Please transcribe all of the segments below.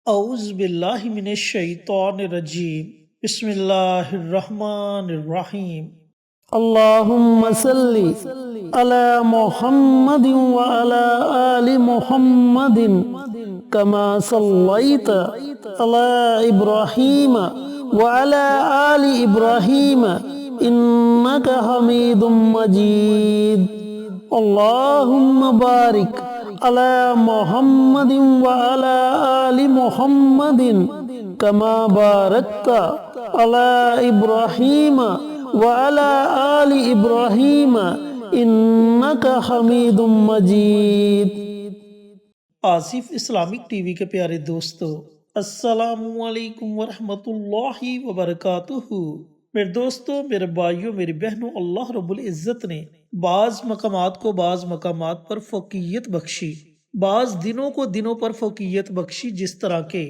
اعوذ باللہ من الشیطان الرجیم بسم اللہ الرحمن الرحیم اللهم صل على محمد وعلى آل محمد كما صليت على إبراهيم وعلى آل إبراهيم إنك حميد مجيد اللهم بارك على محمد وعلى آل محمد كما باركت على إبراهيم وعلى آل إبراهيم إنك حميد مجيد۔ آصف اسلامک ٹی وی کے پیارے دوستو، السلام علیکم ورحمۃ اللہ وبرکاتہ۔ میرے دوستو، میرے بھائیوں، میری بہنوں، اللہ رب العزت نے بعض مقامات کو بعض مقامات پر فوقیت بخشی، بعض دنوں کو دنوں پر فوقیت بخشی، جس طرح کے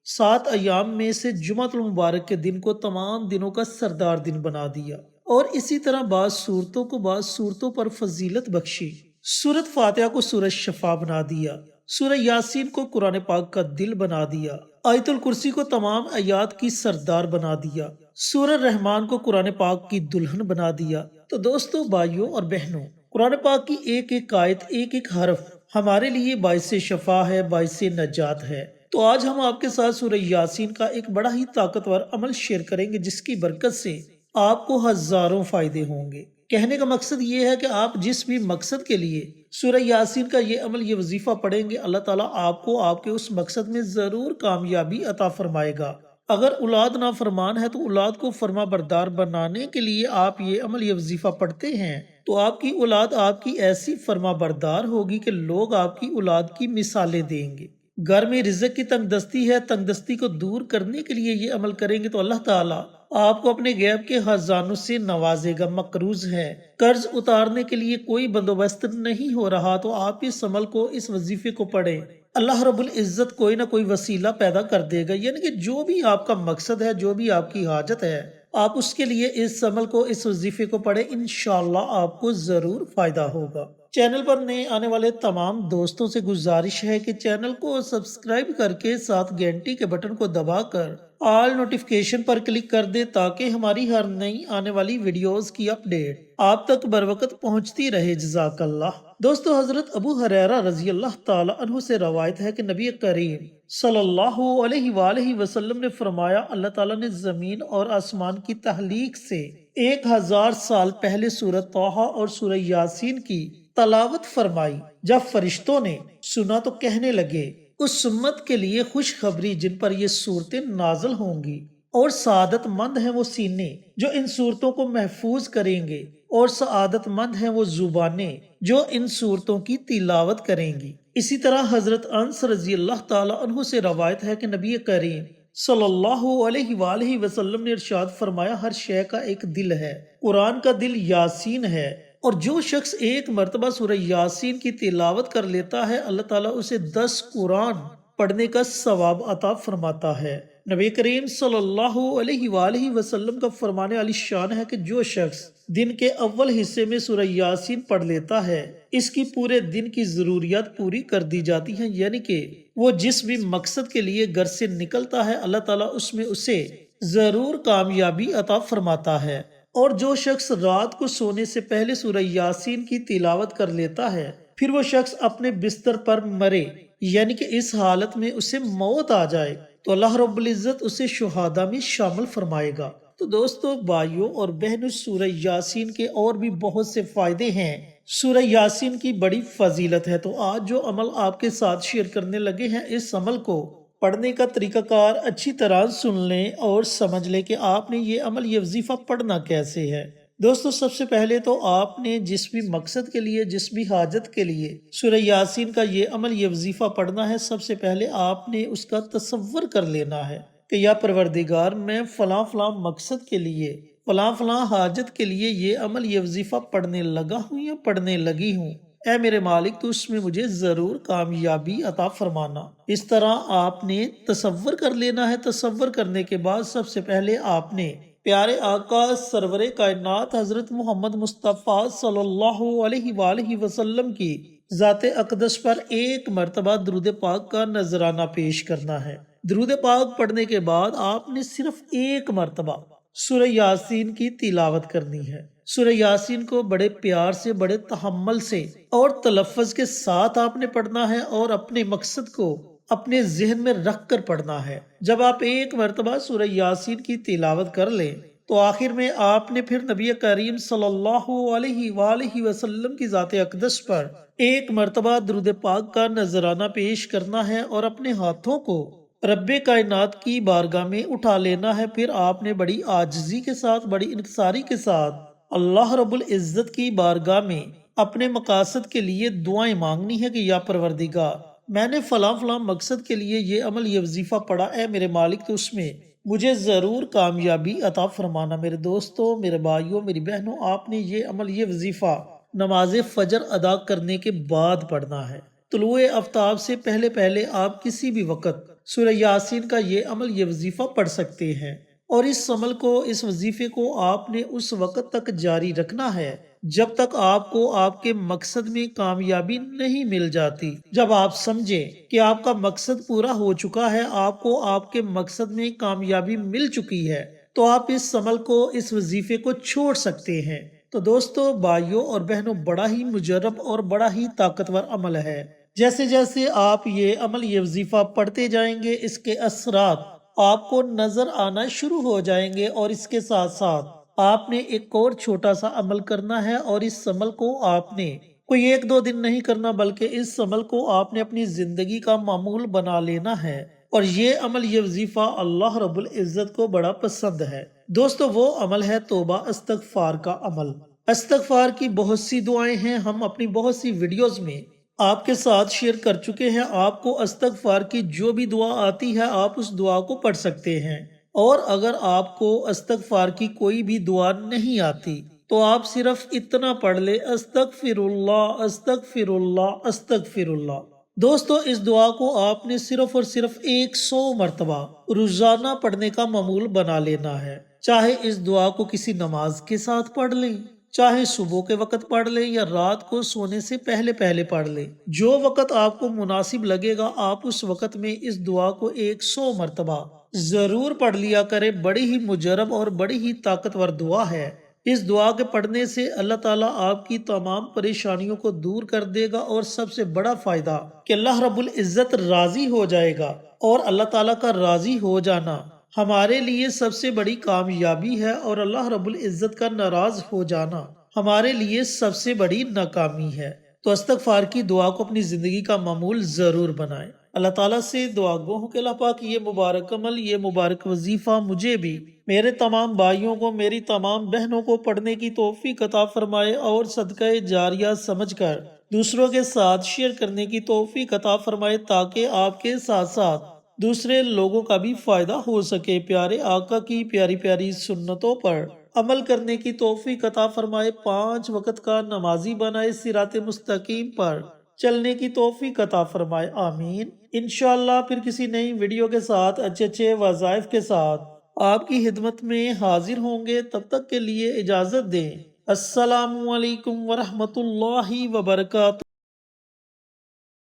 7 ایام میں سے جمعۃ المبارک کے دن کو تمام دنوں کا سردار دن بنا دیا، اور اسی طرح بعض صورتوں کو بعض صورتوں پر فضیلت بخشی۔ سورۃ فاتحہ کو سورۃ شفا بنا دیا، سورہ یاسین کو قرآن پاک کا دل بنا دیا، آیت الکرسی کو تمام آیات کی سردار بنا دیا، سورہ رحمان کو قرآن پاک کی دلہن بنا دیا۔ تو دوستو، بھائیوں اور بہنوں، قرآن پاک کی ایک ایک آیت، ایک ایک حرف ہمارے لیے باعث شفا ہے، باعث نجات ہے۔ تو آج ہم آپ کے ساتھ سورہ یاسین کا ایک بڑا ہی طاقتور عمل شیئر کریں گے، جس کی برکت سے آپ کو ہزاروں فائدے ہوں گے۔ کہنے کا مقصد یہ ہے کہ آپ جس بھی مقصد کے لیے سورہ یاسین کا یہ عمل، یہ وظیفہ پڑھیں گے، اللہ تعالیٰ آپ کو آپ کے اس مقصد میں ضرور کامیابی عطا فرمائے گا۔ اگر اولاد نافرمان ہے تو اولاد کو فرما بردار بنانے کے لیے آپ یہ عمل، یہ وظیفہ پڑھتے ہیں، تو آپ کی اولاد آپ کی ایسی فرما بردار ہوگی کہ لوگ آپ کی اولاد کی مثالیں دیں گے۔ گھر میں رزق کی تنگ دستی ہے، تنگ دستی کو دور کرنے کے لیے یہ عمل کریں گے تو اللہ تعالیٰ آپ کو اپنے غیب کے خزانوں سے نوازے گا۔ مقروض ہے، قرض اتارنے کے لیے کوئی بندوبست نہیں ہو رہا، تو آپ اس عمل کو، اس وظیفے کو پڑھیں، اللہ رب العزت کوئی نہ کوئی وسیلہ پیدا کر دے گا۔ یعنی کہ جو بھی آپ کا مقصد ہے، جو بھی آپ کی حاجت ہے، آپ اس کے لیے اس عمل کو، اس وظیفے کو پڑھیں، انشاءاللہ آپ کو ضرور فائدہ ہوگا۔ چینل پر نئے آنے والے تمام دوستوں سے گزارش ہے کہ چینل کو سبسکرائب کر کے ساتھ گھنٹی کے بٹن کو دبا کر آل نوٹیفیکیشن پر کلک کر دیں، تاکہ ہماری ہر نئی آنے والی ویڈیوز کی اپڈیٹ آپ تک بروقت پہنچتی رہے۔ جزاک اللہ۔ دوستو، حضرت ابو ہریرہ رضی اللہ تعالی عنہ سے روایت ہے کہ نبی کریم صلی اللہ علیہ وآلہ وسلم نے فرمایا، اللہ تعالیٰ نے زمین اور آسمان کی تخلیق سے 1000 سال پہلے سورۃ طٰہٰ اور سورہ یاسین کی تلاوت فرمائی۔ جب فرشتوں نے سنا تو کہنے لگے، اس امت کے لیے خوشخبری جن پر یہ صورتیں نازل ہوں گی، اور سعادت مند ہیں وہ سینے جو ان صورتوں کو محفوظ کریں گے، اور سعادت مند ہیں وہ زبانیں جو ان صورتوں کی تلاوت کریں گی۔ اسی طرح حضرت انس رضی اللہ تعالی عنہ سے روایت ہے کہ نبی کریم صلی اللہ علیہ وآلہ وسلم نے ارشاد فرمایا، ہر شے کا ایک دل ہے، قرآن کا دل یاسین ہے، اور جو شخص ایک مرتبہ سورہ یاسین کی تلاوت کر لیتا ہے، اللہ تعالیٰ اسے 10 قرآن پڑھنے کا ثواب عطا فرماتا ہے۔ نبی کریم صلی اللہ علیہ وآلہ وسلم کا فرمانے علی شان ہے کہ جو شخص دن کے اول حصے میں سورہ یاسین پڑھ لیتا ہے، اس کی پورے دن کی ضروریات پوری کر دی جاتی ہیں۔ یعنی کہ وہ جس بھی مقصد کے لیے گھر سے نکلتا ہے، اللہ تعالیٰ اس میں اسے ضرور کامیابی عطا فرماتا ہے۔ اور جو شخص رات کو سونے سے پہلے سورہ یاسین کی تلاوت کر لیتا ہے، پھر وہ شخص اپنے بستر پر مرے، یعنی کہ اس حالت میں اسے موت آ جائے، تو اللہ رب العزت اسے شہداء میں شامل فرمائے گا۔ تو دوستو، بھائیوں اور بہنوں، سورہ یاسین کے اور بھی بہت سے فائدے ہیں، سورہ یاسین کی بڑی فضیلت ہے۔ تو آج جو عمل آپ کے ساتھ شیئر کرنے لگے ہیں، اس عمل کو پڑھنے کا طریقہ کار اچھی طرح سن لیں اور سمجھ لیں کہ آپ نے یہ عمل، یہ وظیفہ پڑھنا کیسے ہے۔ دوستو، سب سے پہلے تو آپ نے جس بھی مقصد کے لیے، جس بھی حاجت کے لیے سورہ یاسین کا یہ عمل، یہ وظیفہ پڑھنا ہے، سب سے پہلے آپ نے اس کا تصور کر لینا ہے کہ یا پروردگار، میں فلاں فلاں مقصد کے لیے، فلاں فلاں حاجت کے لیے یہ عمل، یہ وظیفہ پڑھنے لگا ہوں یا پڑھنے لگی ہوں۔ اے میرے مالک، تو اس میں مجھے ضرور کامیابی عطا فرمانا۔ اس طرح آپ نے تصور کر لینا ہے۔ تصور کرنے کے بعد سب سے پہلے آپ نے پیارے آقا سرور کائنات حضرت محمد مصطفیٰ صلی اللہ علیہ وآلہ وسلم کی ذات اقدس پر ایک مرتبہ درود پاک کا نذرانہ پیش کرنا ہے۔ درود پاک پڑھنے کے بعد آپ نے صرف ایک مرتبہ سورہ یاسین کی تلاوت کرنی ہے۔ سورہ یاسین کو بڑے پیار سے، بڑے تحمل سے اور تلفظ کے ساتھ آپ نے پڑھنا ہے اور اپنے مقصد کو اپنے ذہن میں رکھ کر پڑھنا ہے۔ جب آپ ایک مرتبہ سورہ یاسین کی تلاوت کر لیں تو آخر میں آپ نے پھر نبی کریم صلی اللہ علیہ وآلہ وسلم کی ذات اقدس پر ایک مرتبہ درود پاک کا نذرانہ پیش کرنا ہے اور اپنے ہاتھوں کو رب کائنات کی بارگاہ میں اٹھا لینا ہے۔ پھر آپ نے بڑی عاجزی کے ساتھ، بڑی انکساری کے ساتھ اللہ رب العزت کی بارگاہ میں اپنے مقاصد کے لیے دعائیں مانگنی ہے کہ یا پروردگار، میں نے فلاں فلاں مقصد کے لیے یہ عمل، یہ وظیفہ پڑھا ہے میرے مالک، تو اس میں مجھے ضرور کامیابی عطا فرمانا۔ میرے دوستوں، میرے بھائیوں، میری بہنوں، آپ نے یہ عمل، یہ وظیفہ نماز فجر ادا کرنے کے بعد پڑھنا ہے۔ طلوع آفتاب سے پہلے پہلے آپ کسی بھی وقت سورہ یاسین کا یہ عمل، یہ وظیفہ پڑھ سکتے ہیں، اور اس عمل کو، اس وظیفے کو آپ نے اس وقت تک جاری رکھنا ہے جب تک آپ کو آپ کے مقصد میں کامیابی نہیں مل جاتی۔ جب آپ سمجھیں کہ آپ کا مقصد پورا ہو چکا ہے، آپ کو آپ کے مقصد میں کامیابی مل چکی ہے، تو آپ اس عمل کو، اس وظیفے کو چھوڑ سکتے ہیں۔ تو دوستو، بھائیوں اور بہنوں، بڑا ہی مجرب اور بڑا ہی طاقتور عمل ہے۔ جیسے جیسے آپ یہ عمل، یہ وظیفہ پڑھتے جائیں گے، اس کے اثرات آپ کو نظر آنا شروع ہو جائیں گے، اور اس کے ساتھ ساتھ آپ نے ایک اور چھوٹا سا عمل کرنا ہے، اور اس عمل کو آپ نے کوئی ایک دو دن نہیں کرنا، بلکہ اس عمل کو آپ نے اپنی زندگی کا معمول بنا لینا ہے، اور یہ عمل، یہ وظیفہ اللہ رب العزت کو بڑا پسند ہے۔ دوستو، وہ عمل ہے توبہ استغفار کا عمل۔ استغفار کی بہت سی دعائیں ہیں، ہم اپنی بہت سی ویڈیوز میں آپ کے ساتھ شیئر کر چکے ہیں۔ آپ کو استغفار کی جو بھی دعا آتی ہے، آپ اس دعا کو پڑھ سکتے ہیں، اور اگر آپ کو استغفار کی کوئی بھی دعا نہیں آتی تو آپ صرف اتنا پڑھ لے، استغفر اللہ، استغفر اللہ، استغفر اللہ۔ دوستو، اس دعا کو آپ نے صرف اور صرف 100 مرتبہ روزانہ پڑھنے کا معمول بنا لینا ہے۔ چاہے اس دعا کو کسی نماز کے ساتھ پڑھ لیں، چاہے صبح کے وقت پڑھ لیں، یا رات کو سونے سے پہلے پہلے پڑھ لیں، جو وقت آپ کو مناسب لگے گا، آپ اس وقت میں اس دعا کو 100 مرتبہ ضرور پڑھ لیا کرے۔ بڑی ہی مجرب اور بڑی ہی طاقتور دعا ہے۔ اس دعا کے پڑھنے سے اللہ تعالیٰ آپ کی تمام پریشانیوں کو دور کر دے گا، اور سب سے بڑا فائدہ کہ اللہ رب العزت راضی ہو جائے گا، اور اللہ تعالیٰ کا راضی ہو جانا ہمارے لیے سب سے بڑی کامیابی ہے، اور اللہ رب العزت کا ناراض ہو جانا ہمارے لیے سب سے بڑی ناکامی ہے۔ تو استغفار کی دعا کو اپنی زندگی کا معمول ضرور بنائیں۔ اللہ تعالیٰ سے دعا گو ہوں کہ اللہ پاک یہ مبارک عمل، یہ مبارک وظیفہ مجھے بھی، میرے تمام بھائیوں کو، میری تمام بہنوں کو پڑھنے کی توفیق عطا فرمائے، اور صدقہ جاریہ سمجھ کر دوسروں کے ساتھ شیئر کرنے کی توفیق عطا فرمائے، تاکہ آپ کے ساتھ ساتھ دوسرے لوگوں کا بھی فائدہ ہو سکے۔ پیارے آقا کی پیاری پیاری سنتوں پر عمل کرنے کی توفیق عطا فرمائے، 5 وقت کا نمازی بنائے، صراط مستقیم پر چلنے کی توفیق عطا فرمائے، آمین۔ انشاءاللہ پھر کسی نئی ویڈیو کے ساتھ، اچھے اچھے وظائف کے ساتھ آپ کی خدمت میں حاضر ہوں گے۔ تب تک کے لیے اجازت دیں۔ السلام علیکم ورحمۃ اللہ وبرکاتہ۔